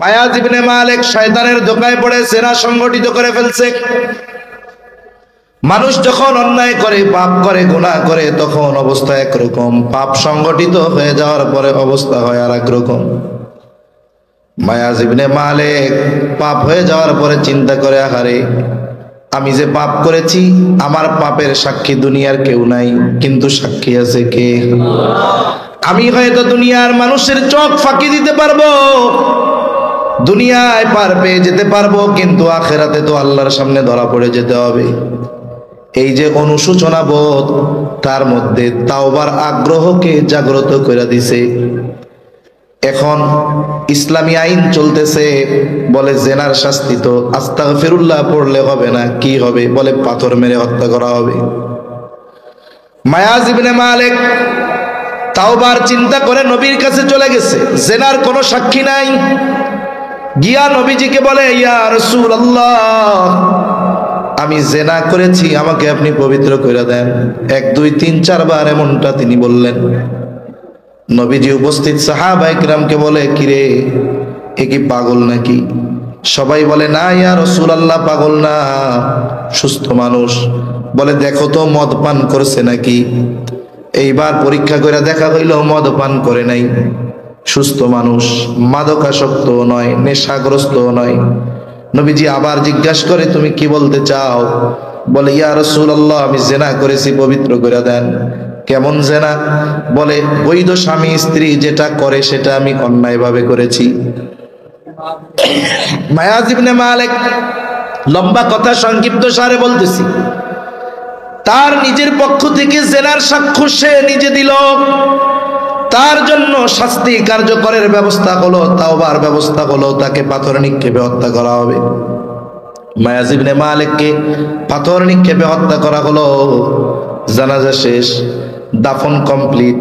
মায়াজ ইবনে মালিক শয়তানের ধোঁকায় পড়ে জেনা সংগঠিত করে ফেলছে। মানুষ যখন অন্যায় করে, পাপ করে, গুনাহ করে, তখন অবস্থা একরকম, পাপ সংগঠিত হয়ে যাওয়ার পরে অবস্থা হয় আর একরকম। মায়াজ ইবনে মালিক পাপ হয়ে যাওয়ার পরে চিন্তা করে, আহারে আমি যে পাপ করেছি, আমার পাপের সাক্ষী দুনিয়ার কেউ নাই, কিন্তু সাক্ষী আছে কে? আমি হয়তো দুনিয়ার মানুষের চোখ ফাঁকি দিতে পারবো, দুনিয়ায় পার পেয়ে যেতে পারবো, কিন্তু আখেরাতে তো আল্লাহর সামনে ধরা পড়ে যেতে হবে। এই যে অনুশোচনা বোধ, তার মধ্যে তাওবার আগ্রহকে জাগ্রত করে দিছে। এখন ইসলামী আইন চলতেছে, বলে জেনার শাস্তি তো আস্তাগফিরুল্লাহ পড়লে হবে না, কি হবে? বলে পাথর মেরে হত্যা করা হবে। মায়াজ ইবনে মালিক তাওবার চিন্তা করে নবীর কাছে চলে গেছে, জেনার কোনো সাক্ষী নাই। গিয়া নবীজিকে বলে, ইয়া রাসূলুল্লাহ, আমি জেনা করেছি, আমাকে আপনি পবিত্র করে দেন। 1 2 3 4 বার এমনটা তিনি বললেন। নবীজি উপস্থিত সাহাবায়ে কিরামকে বলে, কিরে এ কি পাগল নাকি? সবাই বলে, না ইয়া রাসূলুল্লাহ, পাগল না, সুস্থ মানুষ। বলে, দেখো তো মদ পান করছে নাকি? এইবার পরীক্ষা করে দেখা হইল মদ পান করে নাই, সুস্থ মানুষ, মাদকাসক্তও নয়, নেশাগ্রস্তও নয়। নবীজি আবার জিজ্ঞাসা করে, তুমি কি বলতে চাও? বলে, ইয়া রাসূলুল্লাহ, আমি জেনা করেছি, পবিত্র করে দেন। কেমন জেনা? বলে, বৈধ স্বামী স্ত্রী যেটা করে সেটা আমি অন্যায়ভাবে করেছি। মায়াজ ইবনে মালিক, লম্বা কথা সংক্ষিপ্ত সারে বলতেছি, তার নিজের পক্ষ থেকে জেনার সাক্ষ্য সে নিজে দিল। তার জন্য শাস্তি কার্যকরের ব্যবস্থা হলো, তাওবার ব্যবস্থা হলো, তাকে পাথর নিক্ষেপে হত্যা করা হবে। মায়াজ ইবনে মালিককে পাথর নিক্ষেপে হত্যা করা হলো। জানাজা শেষ, দাফন কমপ্লিট।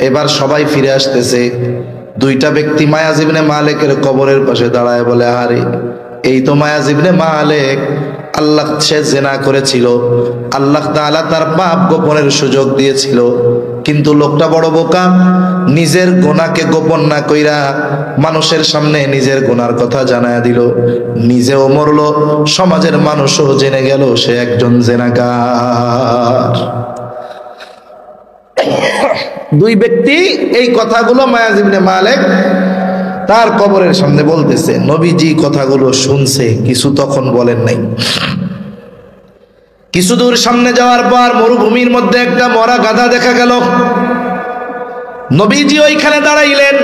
এবার সবাই ফিরে আসতেছে। 2টা ব্যক্তি মায়াজ ইবনে মালিকের কবরের পাশে দাঁড়ায় বলে, আরে এই তো মায়াজ ইবনে মালিক, আল্লাহ সে জেনা করেছিল, আল্লাহ তাআলা তার পাপ গোপনের সুযোগ দিয়েছিল, কিন্তু লোকটা বড় বোকা, নিজের গুনাহকে গোপন না কইরা মানুষের সামনে নিজের গুনার কথা জানায়া দিল, নিজেও মরল, সমাজের মানুষও জেনে গেল সে একজন জেনাকার। 2 ব্যক্তি এই কথাগুলো মায়াজ ইবনে মালিক তার কবরের সামনে বলতেছে। নবীজি কথাগুলো শুনছে, কিছু তখন বলেন নাই। কিছু দূর সামনে যাওয়ার পর মরুভূমির মধ্যে একটা মরা গাধা দেখা গেল। নবীজি ওইখানে দাঁড়াইলেন,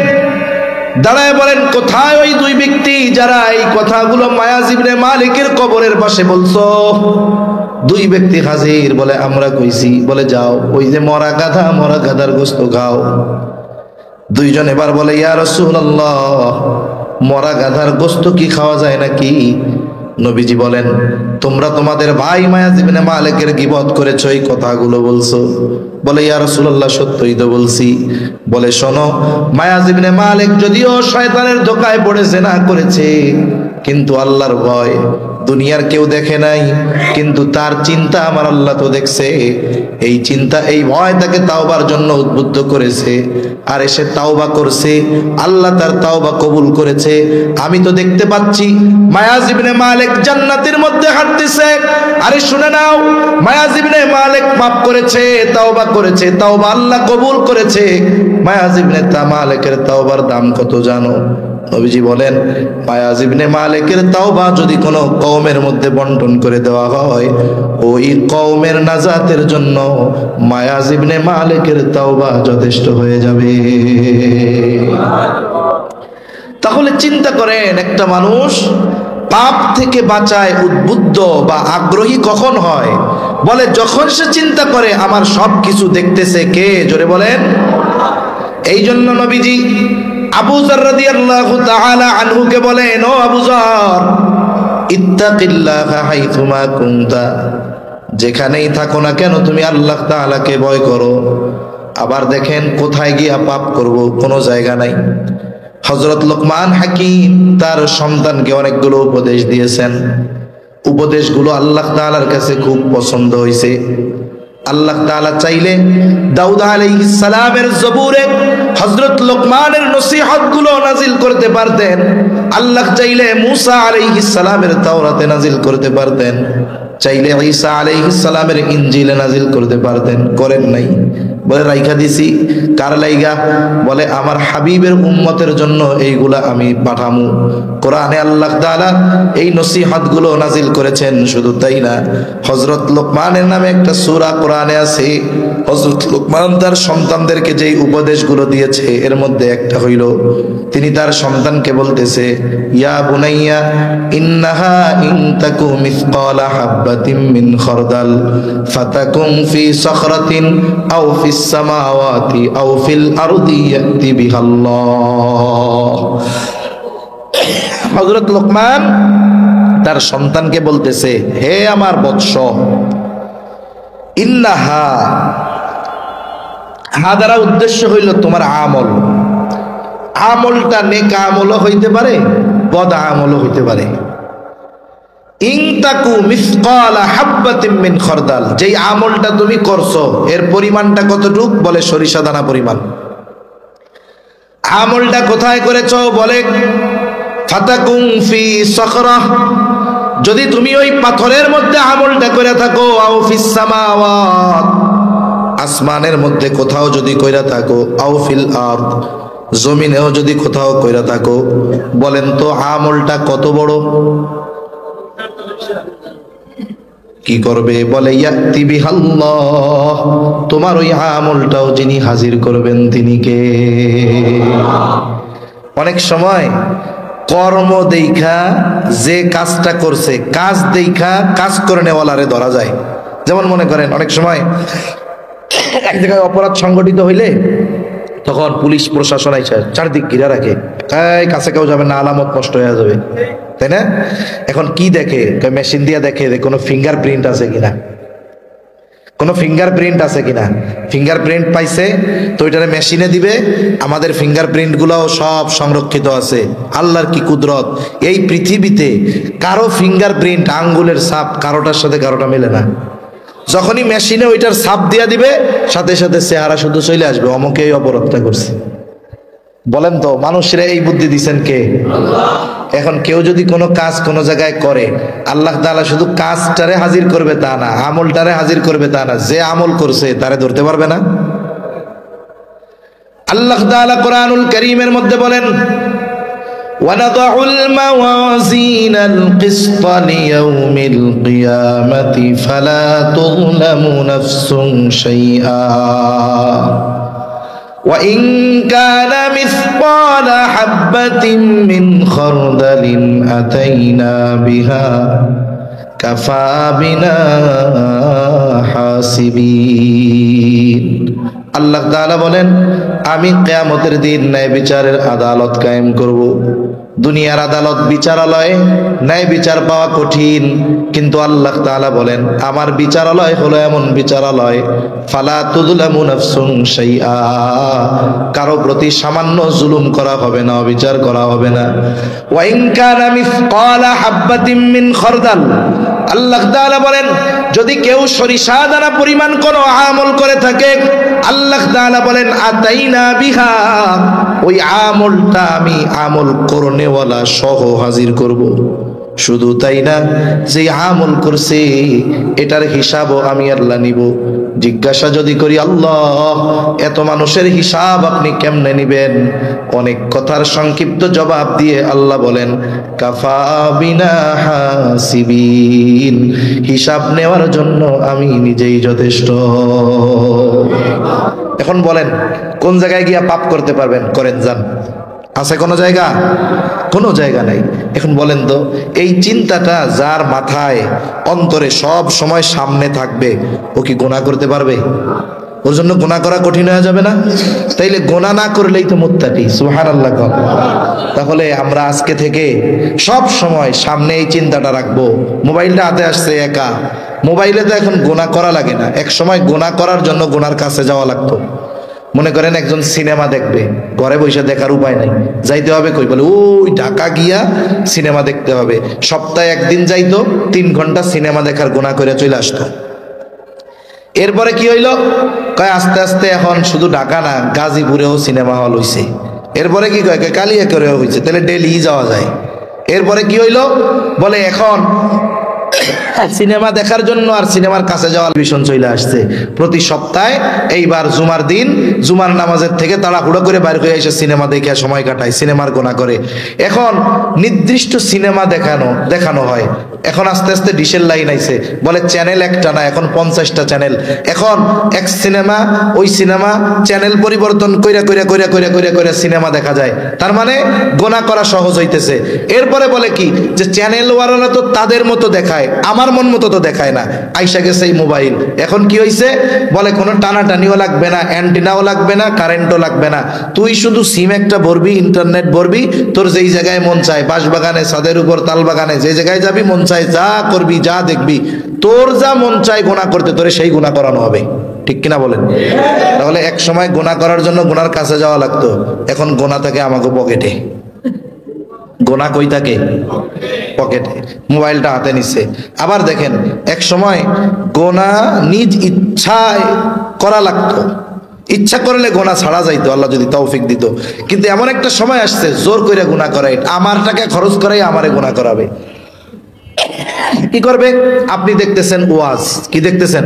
দাঁড়ায় বলেন, কোথায় ওই 2 ব্যক্তি যারা এই কথাগুলো মায়াজ ইবনে মালিকের কবরের পাশে বলছো? 2 ব্যক্তি হাজির। বলে, আমরা কইছি। বলে, যাও ওই যে মরা গাধা, মরা গাধার গোশত খাও। 2 জন এবার বলে, ইয়া রাসূলুল্লাহ, মরা গাধার গোশত কি খাওয়া যায় নাকি? নবীজি বলেন, তোমরা তোমাদের ভাই মায়াজ ইবনে মালিকের গীবত করেছো, এই কথাগুলো বলছো। বলে, ইয়া রাসূলুল্লাহ, সত্যই তো বলছি। বলে, শোনো, মায়াজ ইবনে মালিক যদিও শয়তানের ধোঁকায় পড়ে জেনা করেছে, কিন্তু আল্লাহর ভয় দুনিয়ার কেউ দেখে নাই, কিন্তু তার চিন্তা আমার আল্লাহ তো দেখছে। এই চিন্তা, এই ভয় তাকে তাওবার জন্য উদ্বুদ্ধ করেছে। আর এসে তাওবা করছে, আল্লাহ তার তাওবা কবুল করেছে। আমি তো দেখতে পাচ্ছি মায়াজ ইবনে মালিক জান্নাতের মধ্যে হাঁটতেছে। আরে শুনে নাও, মায়াজ ইবনে মালিক পাপ করেছে, তাওবা করেছে, তাওবা আল্লাহ কবুল করেছে। মায়াজ ইবনে মালিকের তাওবার দাম কত জানো? নবীজি বলেন, মায়াজ ইবনে মালিকের তাওবা যদি কোনো কওমের মধ্যে বন্টন করে দেওয়া হয়, ওই কওমের নাজাতের জন্য মায়াজ ইবনে মালিকের তাওবা যথেষ্ট হয়ে যাবে। তাহলে চিন্তা করেন, একটা মানুষ পাপ থেকে বাঁচায় উদ্বুদ্ধ বা আগ্রহী কখন হয়? বলে, যখন সে চিন্তা করে আমার সব কিছু দেখতেছে কে? জোরে বলেন। এই জন্য নবীজি আবু যর রাদিয়াল্লাহু তাআলা আনহুকে বলেন, ও আবু যর, ইত্তাকিল্লাহা হাইথুমা কুনতা, যেখানেই থাকো না কেন তুমি আল্লাহ তাআলাকে ভয় করো। আবার দেখেন, কোথায় গিয়া পাপ করব কোনো জায়গা নাই। হযরত লোকমান হাকিম তার সন্তানকে অনেকগুলো উপদেশ দিয়েছেন। উপদেশগুলো আল্লাহ তাআলার কাছে খুব পছন্দ হয়েছে। আল্লাহ তাআলা চাইলে দাউদ আলাইহিস সালামের জবুরে হযরত লোকমানের নসিহতগুলো নাজিল করতে পারতেন। আল্লাহ চাইলে মূসা আলাইহিস সালামের তাওরাতে নাজিল করতে পারতেন, চাইলে ঈসা আলাইহিস সালামের ইনজিলে নাজিল করতে পারতেন। করেন নাই, বলে রাইখা দিছি। কার লাইগা? বলে আমার হাবিবের উম্মতের জন্য এইগুলা আমি পাঠামু। কোরআনে আল্লাহ তাআলা এই নসিহতগুলো নাজিল করেছেন। শুধু তাই না, হযরত লোকমানের নামে একটা সূরা কোরআনে আছে। হযরত লোকমান তার সন্তানদেরকে যেই উপদেশগুলো দিয়েছে এর মধ্যে একটা হইল, তিনি তার সন্তানকে বলতেছে, ইয়া বুনাইয়া ইন্নাহা ইন তাকু মিসকালা হাববাতিন মিন খারদাল ফাতাকুম ফি সাখরাতিন আও ফিস সামাওয়াতি আও ফিল আরদি ইয়াতি বিহাল্লাহ। হযরত লোকমান তার সন্তানকে বলতেছে, হে আমার বৎস, ইন্নাহা, হা দ্বারা উদ্দেশ্য হইল তোমার আমল। আমলটা নেক আমলও হইতে পারে, বদ আমলও হইতে পারে। ইনতাকু মিসকালা হাববাতিন মিন খারদাল, যেই আমলটা তুমি করছো এর পরিমাণটা কতটুক? বলে সরিষা দানা পরিমাণ। আমলটা কোথায় করেছো? বলে ফাতাকুম ফি সাখরাহ, যদি তুমি ওই পাথরের মধ্যে আমলটা করে থাকো, আও ফিস সামাওয়াত, আসমানের মধ্যে কোথাও যদি কইরা থাকো, আও ফিল আরদ, জমিনেও যদি কোথাও কইরা থাকো, বলেন তো আমলটা কত বড়? কি করবে? বলে ইয়াতি বিহাল্লাহ, তোমার ওই আমলটাও যিনি হাজির করবেন তিনি কে? অনেক সময় কর্ম দেখা যে কাজটা করছে, কাজ দেখা কাজ করে নেওয়ালারে ধরা যায়। যেমন মনে করেন অনেক সময় এক জায়গায় অপরাধ সংগঠিত হইলে তখন পুলিশ প্রশাসন আইসা চারদিক ঘিরে রাখে, কাছে কেউ যাবে না, আলামত নষ্ট হয়ে যাবে, তাই না? এখন কি দেখে? মেশিন দিয়ে দেখে কোনো ফিঙ্গারপ্রিন্ট আছে কিনা, কোনো ফিঙ্গারপ্রিন্ট আছে কিনা। ফিঙ্গারপ্রিন্ট পাইছে তো ওইটারে মেশিনে দিবে, আমাদের ফিঙ্গারপ্রিন্ট গুলাও সব সংরক্ষিত আছে। আল্লাহর কি কুদরত, এই পৃথিবীতে কারো ফিঙ্গারপ্রিন্ট, আঙ্গুলের ছাপ কারোটার সাথে কারোটা মেলে না। যখনই মেশিনে ওইটার ছাপ দিয়া দিবে, সাথে সাথে চেহারা শুধু চলে আসবে, অমুকে এই অপরাধটা করছে। বলেন তো মানুষরা এই বুদ্ধি দিচ্ছেন কে? এখন কেউ যদি কোনো কাজ কোনো জায়গায় করে, আল্লাহ তাআলা শুধু কাজটারে হাজির করবে তা না, আমলটারে হাজির করবে তা না, যে আমল করছে তারে ধরতে পারবে না। আল্লাহ তাআলা কোরআনুল কারীমের মধ্যে বলেন, وَنَضَعُ الْمَوَازِينَ الْقِسْطَ لِيَوْمِ الْقِيَامَةِ فَلَا تُظْلَمُ نَفْسٌ شَيْئًا وَإِنْ كَانَ مِثْقَالَ حَبَّةٍ مِّنْ خَرْدَلٍ أَتَيْنَا بِهَا كَفَى بِنَا حَاسِبِينَ। আল্লাহ তাআলা বলেন, আমি কিয়ামতের দিন ন্যায় বিচারের আদালত কায়েম করব। দুনিয়ার আদালত বিচারালয়ে ন্যায় বিচার পাওয়া কঠিন, কিন্তু আল্লাহ তাআলা বলেন আমার বিচারালয় হলো এমন বিচারালয়, ফালা তুযলামু নাফসুন শাইআ, কারো প্রতি সামান্য জুলুম করা হবে না, অবিচার করা হবে না। ওয়া ইন কানা মিসকালা হাববাতিন মিন খারদাল, আল্লাহ তাআলা বলেন যদি কেউ সরিষা দানা পরিমাণ কোনো আমল করে থাকে, আল্লাহ তাআলা বলেন আতাইনা বিহা, ওই আমলটা আমি আমল করনেওয়ালা সহ হাজির করব। শুধু তাই না, যে আমল করছে এটার হিসাবও আমি আল্লাহ নিব। জিজ্ঞাসা যদি করি, আল্লাহ এত মানুষের হিসাব আপনি কেমনে নিবেন? অনেক কথার সংক্ষিপ্ত জবাব দিয়ে আল্লাহ বলেন কাফা বিনা হাসিবিন, হিসাব নেওয়ার জন্য আমি নিজেই যথেষ্ট। এখন বলেন কোন জায়গায় গিয়া পাপ করতে পারবেন? করেন, যান। আছে কোনো জায়গা? কোনো জায়গা নাই। এখন বলেন তো, এই চিন্তাটা যার মাথায় অন্তরে সব সময় সামনে থাকবে, ও কি গুনাহ করতে পারবে? ওর জন্য গুনাহ করা কঠিন হয়ে যাবে না? তাইলে গুনাহ না করলেই তো মুত্তাকি। সুবহানাল্লাহ। তাহলে আমরা আজকে থেকে সব সময় সামনে এই চিন্তাটা রাখবো। মোবাইলটা হাতে আসছে একা, মোবাইলে তো এখন গুনাহ করা লাগে না, এক সময় গুনাহ করার জন্য গুনার কাছে যাওয়া লাগতো। মনে করেন একজন সিনেমা দেখবে, ঘরে বসে দেখার উপায় নাই, যাইতে হবে কই? বলে ওই ঢাকা গিয়া সিনেমা দেখতে হবে। সপ্তাহে একদিন যাইতো, 3 ঘন্টা সিনেমা দেখার গুনাহ করে চলে আসতো। এরপরে কি হইল, কয় আস্তে আস্তে এখন শুধু ঢাকা না, গাজীপুরেও সিনেমা হল হইছে। এরপরে কি কয়, কালিয়াকৈরেও হইছে, তাহলে ডেলি যাওয়া যায়। এরপরে কি হইল, বলে এখন সিনেমা দেখার জন্য আর সিনেমার কাছে যাওয়ার ভীষণ চলে আসছে। প্রতি সপ্তাহে এইবার জুমার দিন জুমার নামাজের থেকে তাড়াহুড়ো করে বাইরে হয়ে এসে সিনেমা দেখে সময় কাটায়, সিনেমার গোনা করে। এখন নির্দিষ্ট সিনেমা দেখানো হয়। এখন আস্তে আস্তে ডিশের লাইন আইছে, বলে চ্যানেল একটা না, এখন 50টা চ্যানেল। এখন এক সিনেমা ওই সিনেমা চ্যানেল পরিবর্তন কইরা সিনেমা দেখা যায়। তার মানে গোনা করা সহজ হইতেছে। এরপরে বলে কি, যে চ্যানেল ওয়ালারা তো তাদের মতো দেখায়, আমার মন মতো তো দেখায় না। আইসা গেছে এই মোবাইল। এখন কি হইছে, বলে কোনো টানাটানিও লাগবে না, অ্যান্টিনাও লাগবে না, কারেন্টও লাগবে না। তুই শুধু সিম একটা ভরবি, ইন্টারনেট ভরবি, তোর যেই জায়গায় মন চায়, বাঁশবাগানে, ছাদের উপর, তালবাগানে, যে জায়গায় যাবি মন চায় যা করবি, যা দেখবি, তোর যা মন চায় গোনা করতে, তোরে সেই গুনাহ করানো হবে। ঠিক কিনা বলেন? তাহলে এক সময় গুনাহ করার জন্য গুনার কাছে যাওয়া লাগতো, এখন গুনাহ থাকে আমাকে পকেটে। গোনা কই থাকে? পকেটে, মোবাইলটা হাতে নিচ্ছে। আবার দেখেন, এক সময় গোনা নিজ ইচ্ছায় করা লাগতো, ইচ্ছা করলে গোনা ছাড়া যাইতো, আল্লাহ যদি তৌফিক দিত। কিন্তু এমন একটা সময় আসছে জোর করে গুনাহ করাই, আমার টাকা খরচ করাই আমারে গুনাহ করাবে। কি করবে? আপনি দেখতেছেন ওয়াজ, কি দেখতেছেন?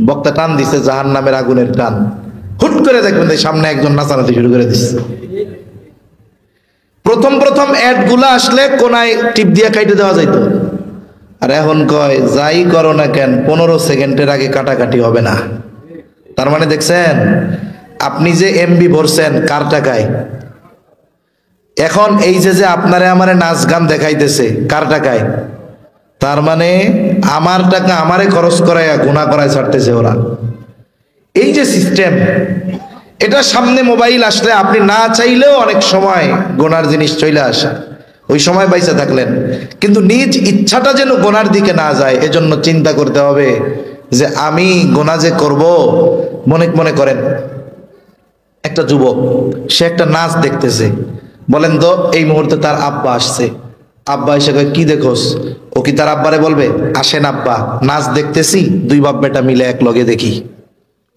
বক্তা টান দিছে জাহান্নামের আগুনের টান, হুট করে দেখবেন সামনে একজন নাচানাচি শুরু করে দিচ্ছে। প্রথম অ্যাড গুলা আসলে কোনায় টিপ দিয়ে কাটে দেওয়া যাইতো, আর এখন কয় যাই করো না কেন 15 সেকেন্ডের আগে কাটাকাটি হবে না। তার মানে দেখছেন, আপনি যে এমবি ভরছেন কার টাকায়? এখন এই যে আপনারে আমারে নাচ গান দেখাইতেছে কার টাকায়? তার মানে আমার টাকা আমারে খরচ করাইয়া গুনাহ করায় ছাড়তেছে ওরা। এই যে সিস্টেম, এটা সামনে মোবাইল আসলে আপনি না চাইলেও অনেক সময় গোনার জিনিস চলে আসে, ওই সময় বাইসা থাকলেন। কিন্তু নিজ ইচ্ছাটা যেন গোনার দিকে না যায়, এজন্য চিন্তা করতে হবে যে আমি গোনা যে করব। মনে করেন একটা যুবক, সে একটা নাচ দেখতেছে, বলেন তো এই মুহূর্তে তার আব্বা আসছে, আব্বা এসে কয় কি দেখোস? ও কি তার আব্বারে বলবে আসেন আব্বা নাচ দেখতেছি, দুই বাপ বেটা মিলে এক লগে দেখি?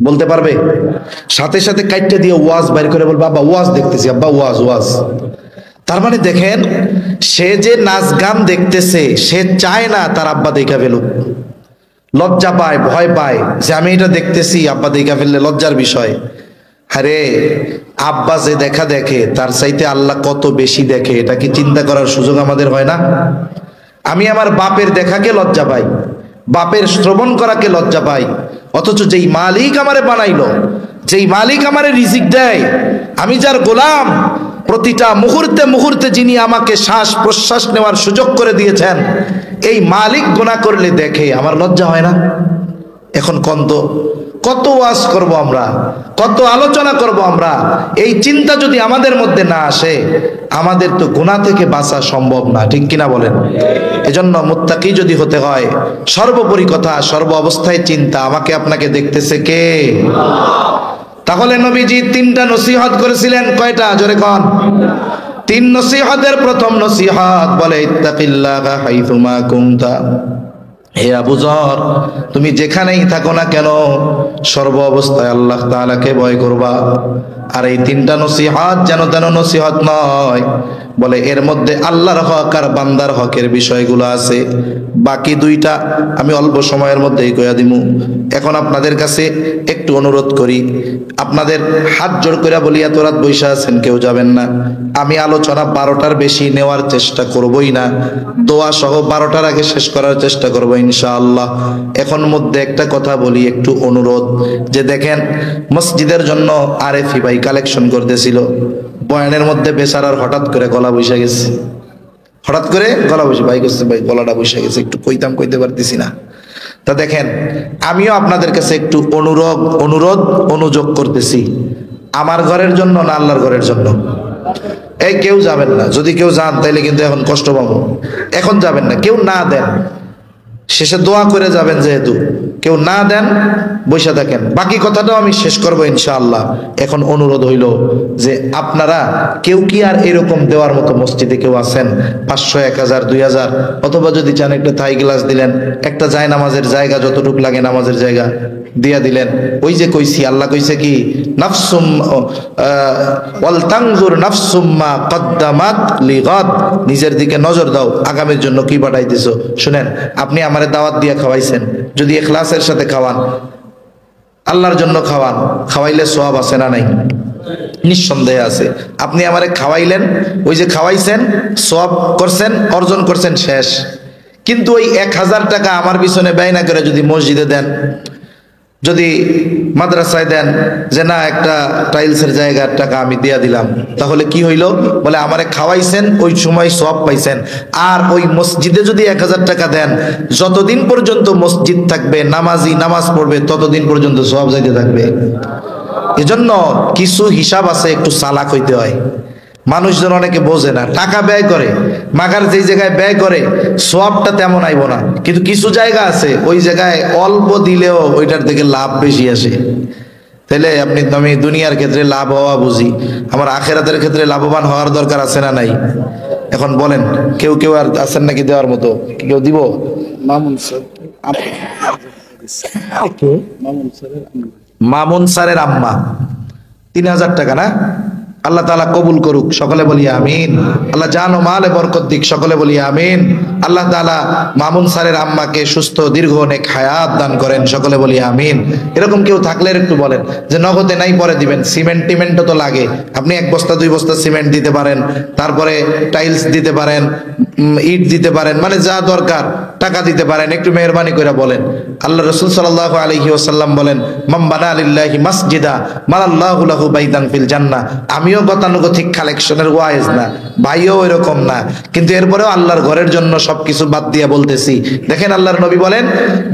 বলতে পারবে? সাথে সাথে কাইটটা দিয়ে ওয়াজ বাইর করে বলবে আব্বা ওয়াজ দেখতেছি, আব্বা ওয়াজ। তার মানে দেখেন, সে যে নাচ গান দেখতেছে সে চায় না তার আব্বা দেখা ফেলুক, লজ্জা পায়, ভয় পায় যে আমি এটা দেখতেছি, আব্বা দেখা ফেললে লজ্জার বিষয়। আরে আব্বা যে দেখা দেখে তার চাইতে আল্লাহ কত বেশি দেখে, এটা কি চিন্তা করার সুযোগ আমাদের হয় না? আমি আমার বাপের দেখাকে লজ্জা পাই, বাপের শ্রবণ করাকে লজ্জা পাই, অথচ যেই মালিক আমারে বানাইলো, যেই মালিক আমারে রিজিক দেয়, আমি যার গোলাম, প্রতিটা মুহূর্তে মুহূর্তে যিনি আমাকে শ্বাস প্রশ্বাস নেওয়ার সুযোগ করে দিয়েছেন, এই মালিক গুনাহ করলে দেখে, আমার লজ্জা হয় না? এখন কত ওয়াজ করব আমরা, কত আলোচনা করব আমরা, এই চিন্তা যদি আমাদের মধ্যে না আসে আমাদের তো গুনাহ থেকে বাঁচা সম্ভব না। ঠিক কিনা বলেন? এজন্য মুত্তাকি যদি হতে হয়, সর্বোপরি কথা, সর্ব অবস্থায় চিন্তা, আমাকে আপনাকে দেখতেছে কে? তাহলে নবীজি 3টা নসিহত করেছিলেন, কয়টা? জোরে কোন? 3 নসিহতের প্রথম নসিহত বলে ইত্তাকিল্লাহা হাইথুমা কুনতা। হে আবু যর, তুমি যেখানেই থাকো না কেন সর্ব অবস্থায় আল্লাহ তাআলাকে ভয় করবা। আর এই 3টা নসিহত যেন তেন নসিহত নয়, বলে এর মধ্যে আল্লাহর হক আর বান্দার হকের বিষয়গুলো আছে। বাকি 2টা আমি অল্প সময়ের মধ্যেই কইয়া দিমু। এখন আপনাদের কাছে একটু অনুরোধ করি, আপনাদের হাত জোড় করে বলি, এত রাত বৈশা আছেন, কেউ যাবেন না। আমি আলোচনা 12টার বেশি নেওয়ার চেষ্টা করবই না, দোয়া সহ 12টার আগে শেষ করার চেষ্টা করবো ইনশাআল্লাহ। এখন মধ্যে একটা কথা বলি, একটু অনুরোধ, যে দেখেন মসজিদের জন্য আরেফি ভাই কালেকশন করতেছিল, বয়ানের মধ্যে বেচারার হঠাৎ করে গলা বসে গেছে, হঠাৎ করে গলা বসে, ভাই করছে ভাই গলাটা বসে গেছে, একটু কইতে পারতেছি না। তা দেখেন, আমিও আপনাদের কাছে একটু অনুযোগ করতেছি, আমার ঘরের জন্য না আল্লাহর ঘরের জন্য? এই কেউ যাবেন না, যদি কেউ যান তাইলে কিন্তু এখন কষ্ট পাবো, এখন যাবেন না, কেউ না দেন, শেষে দোয়া করে যাবেন, যেহেতু কেউ না দেন বসে থাকেন, বাকি কথাটাও আমি শেষ করবো ইনশাআল্লাহ। এখন অনুরোধ হইল যে আপনারা কেউ কি আর এরকম দেওয়ার মতো মসজিদে কেউ আছেন? 500, 1000, 2000, অথবা যদি চান একটা থাই গ্লাস দিলেন, একটা যায় নামাজের জায়গা যতটুকু লাগে নামাজের জায়গা দিয়া দিলেন। ওই যে কইছি, আল্লাহ কইছে কি, নাফসুম ওয়াল তানজুর নাফসুম মা কদ্দামাত লিগাদ, নিজের দিকে নজর দাও, আগামীর জন্য কি পাঠাইতেছো। শুনেন, আপনি আমারে দাওয়াত দিয়ে খাওয়াইছেন, যদি ইখলাসের সাথে খাওয়ান, আল্লাহর জন্য খাওয়ান, খাওয়াইলে সওয়াব আছে না নাই? নিঃসন্দেহে আছে। আপনি আমারে খাওয়াইলেন, ওই যে খাওয়াইছেন, সওয়াব করছেন, অর্জন করছেন, শেষ। কিন্তু ওই 1000 টাকা আমার পিছনে ব্যয় না করে যদি মসজিদে দেন, যদি মাদ্রাসায় দেন, যে না একটা টাইলসের জায়গার টাকা আমি দিয়া দিলাম, তাহলে কি হইল? বলে আমারে খাওয়াইছেন, ওই সময় সওয়াব পাইছেন। আর ওই মসজিদে যদি 1000 টাকা দেন, যতদিন পর্যন্ত মসজিদ থাকবে, নামাজি নামাজ পড়বে, ততদিন পর্যন্ত সওয়াব যাইতে থাকবে। এজন্য কিছু হিসাব আছে, একটু চালাক হইতে হয়। মানুষজন অনেকে বোঝে না, টাকা ব্যয় করে, মাগার যেই জায়গায় ব্যয় করে সওয়াবটা তেমন আইব না, কিন্তু কিছু জায়গা আছে ওই জায়গায় অল্প দিলেও ওইটার থেকে লাভ বেশি আসে। তাহলে আমি দুনিয়ার ক্ষেত্রে লাভ হওয়া বুঝি, আমার আখেরাতের ক্ষেত্রে লাভবান হওয়ার দরকার আছে না নাই? এখন বলেন, কেউ কেউ আর আছেন নাকি দেওয়ার মতো? কেউ দিব? মামুন স্যারের আম্মা 3000 টাকা না? আল্লাহ তাআলা কবুল করুক, সকলে বলি আমিন। আল্লাহ জান ও মালে বরকত দিক, সকলে বলি আমিন। আল্লাহ তাআলা মামুন স্যারের আম্মাকে সুস্থ দীর্ঘ অনেক হায়াত দান করেন, সকলে বলি আমিন। এরকম কেউ থাকলে একটু বলেন যে নগদে নাই পরে দিবেন। সিমেন্ট টিমেন্টও তো লাগে, আপনি 1 বস্তা 2 বস্তা সিমেন্ট দিতে পারেন, তারপরে টাইলস দিতে পারেন, ইট দিতে পারেন, মানে যা দরকার টাকা দিতে পারেন। একটু মেহরবানি করে বলেন। আল্লাহ রাসূল সাল্লাল্লাহু আলাইহি ওয়াসাল্লাম বলেন, মান বানা লিল্লাহি মাসজিদা মানাল্লাহু লাহু বাইতান ফিল জান্নাহ। আমিও গতানুগতিক কালেকশনের ওয়াইজ না, ভাইও এরকম না, কিন্তু এরপরেও আল্লাহর ঘরের জন্য সবকিছু বাদ দিয়ে বলতেছি। দেখেন, আল্লাহর নবী বলেন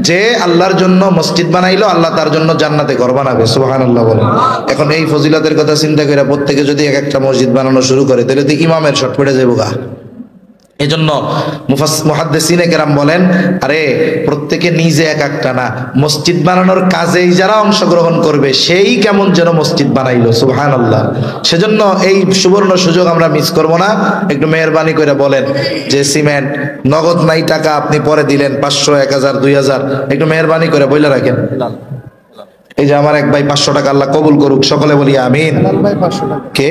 যে আল্লাহর জন্য মসজিদ বানাইলো, আল্লাহ তার জন্য জান্নাতে ঘর বানাবে। সুবহানাল্লাহ বলেন। এখন এই ফজিলতের কথা চিন্তা করে প্রত্যেকে যদি এক একটা মসজিদ বানানো শুরু করে, তাহলে তো ইমামের শর্ট পড়ে যাবো গা। এজন্য মুহাদ্দিসিনে কেরাম বলেন, আরে প্রত্যেকে নিজে এক একটা না, মসজিদ বানানোর কাজেই যারা অংশগ্রহণ করবে সেই কেমন যেন মসজিদ বানাইলো। সুবহানাল্লাহ। সেজন্য এই সুবর্ণ সুযোগ আমরা মিস করব না। একটু মেহরবানি করে বলেন যে সিমেন্ট নগদ নাই, টাকা আপনি পরে দিলেন, 500, 1000, 2000, একটু মেহরবানি করে বইলা রাখেন। এই যে আমার এক ভাই 500 টাকা, আল্লাহ কবুল করুক, সকলে বলি আমিন। কে?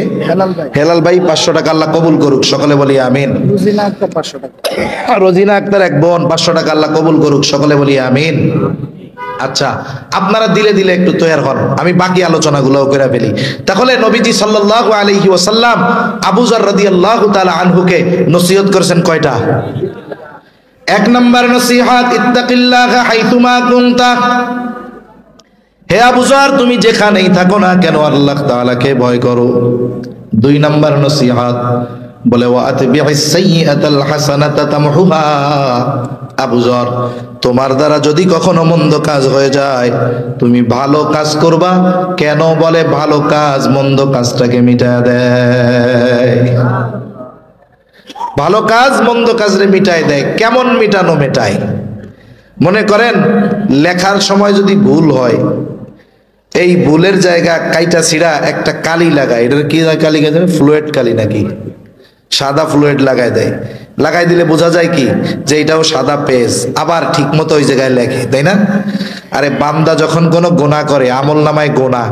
হেলাল ভাই 500 টাকা, আল্লাহ কবুল করুক, সকলে বলি আমিন। রোজিনা আক্তার এক বোন 500 টাকা, আল্লাহ কবুল করুক, সকলে বলি আমিন। আচ্ছা, আপনারা দিলে দিলে একটু তৈয়ার হন, আমি বাকি আলোচনাগুলোও করে ফেলি। তাহলে নবীজি সাল্লাল্লাহু আলাইহি ওয়াসাল্লাম আবু যর রাদিয়াল্লাহু তাআলা আনহুকে নসিহত করেছেন কয়টা? 1 নম্বর নসিহত, ইত্তাকিল্লাহা হাইথুমা কুনতা। হে আবু যর, তুমি যেখানেই থাকো না কেন আল্লাহ তাআলাকে ভয় করো। 2 নম্বর নসিহত বলে, ওয়া আতবি'is সাইয়্যাতাল হাসানাতা তামহুহা। আবু যর, তোমার দ্বারা যদি কখনো মন্দ কাজ হয়ে যায়, তুমি ভালো কাজ করবা। কেন? বলে ভালো কাজ মন্দ কাজটাকে মিটায় দেয়। ভালো কাজ মন্দ কাজরে মিটায় দেয়। কেমন মিটানো? মেটায়। মনে করেন লেখার সময় যদি ভুল হয়, এই ভুলের জায়গা কাইটা ছিড়া একটা কালি লাগায়, এটার কি কালি গায়? ফ্লুয়েড কালি নাকি সাদা ফ্লুয়েড লাগাই দেয়। লাগাই দিলে বোঝা যায় কি যে এটাও সাদা পেজ, আবার ঠিক মতো ওই জায়গায় লেখে, তাই না? আরে বান্দা যখন কোনো গোনা করে, আমল নামায় গোনা,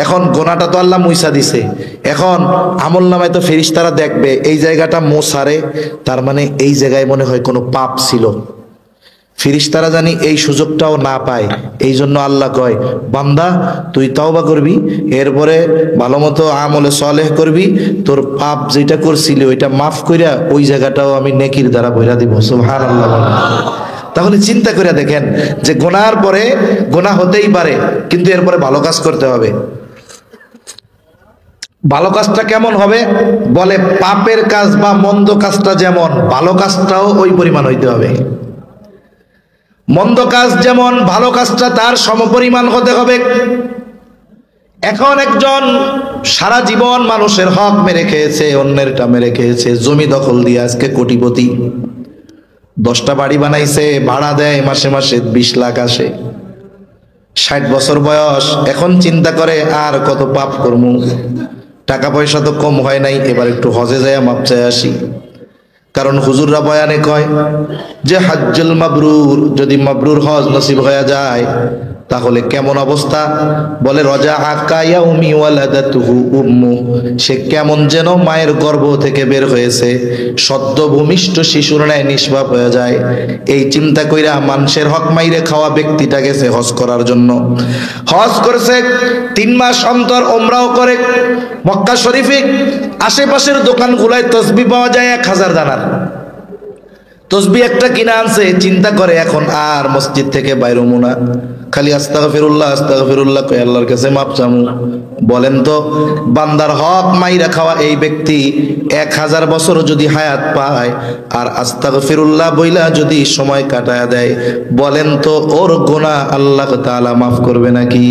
এখন গোনাটা তো আল্লাহ মুইসা দিছে, এখন আমল নামায় তো ফেরেশতারা দেখবে এই জায়গাটা মোছারে, তার মানে এই জায়গায় মনে হয় কোনো পাপ ছিল। ফেরেশতারা জানি এই সুযোগটাও না পায়, এই জন্য আল্লাহ কয়, বান্দা তুই তওবা করবি, এরপরে ভালো মতো আমলে সালেহ করবি, তোর পাপ যেটা করছিলি ওইটা মাফ কইরা ওই জায়গাটাও আমি নেকির দ্বারা ভইরা দিব। সুবহানাল্লাহ। তাহলে চিন্তা করে দেখেন যে গুনার পরে গুনাহ হতেই পারে, কিন্তু এরপরে ভালো কাজ করতে হবে। ভালো কাজটা কেমন হবে? বলে পাপের কাজ বা মন্দ কাজটা যেমন, ভালো কাজটাও ওই পরিমাণ হইতে হবে। মন্দ কাজ যেমন, ভালো কাজটা তার সমপরিমাণ হতে হবে। এখন একজন সারা জীবন মানুষের হক মেরে খেয়েছে, অন্যেরটা মেরে খেয়েছে, জমি দখল দিয়ে আজকে কোটিপতি, 10টা বাড়ি বানাইছে, ভাড়া দেয় মাসে মাসে 20 লাখ আসে, 60 বছর বয়স, এখন চিন্তা করে আর কত পাপ করমু, টাকা পয়সা তো কম হয় নাই, এবার একটু হজে যায় মাপ চাই আসি। কারণ হুজুররা বয়ানে কয় যে হজ্জুল মাবরুর, যদি মাবরুর হজ নসিব হয়ে যায় তাহলে কেমন অবস্থা? বলে রজা আকা ইয়াউমি ওয়ালাদাতুহু উম্মু, সে কেমন যেন মায়ের গর্ভ থেকে বের হয়েছে, সদ্য ভূমিষ্ঠ শিশুর ন্যায় নিষ্পাপ হয়ে যায়। এই চিন্তা কইরা মানুষের হক মাইরে খাওয়া ব্যক্তিটা গেছে হজ করার জন্য। হজ করছে, 3 মাস অন্তর ওমরাও করে। মক্কা শরীফে আশেপাশের দোকানগুলায় তসবিহ পাওয়া যায় 1000 দানার। তসবিহ একটা কিনা আনছে, চিন্তা করে এখন আর মসজিদ থেকে বাইরে হবো না, খালি আস্তাগফিরুল্লাহ আস্তাগফিরুল্লাহ কই আল্লাহর কাছে মাপ চামু। বলেন তো, বান্দার হক মাইরা খাওয়া এই ব্যক্তি 1000 বছর যদি হায়াত পায় আর আস্তাগফিরুল্লাহ বইলা যদি সময় কাটায় দেয়, বলেন তো ওর গুনাহ আল্লাহ তাআলা মাফ করবে নাকি?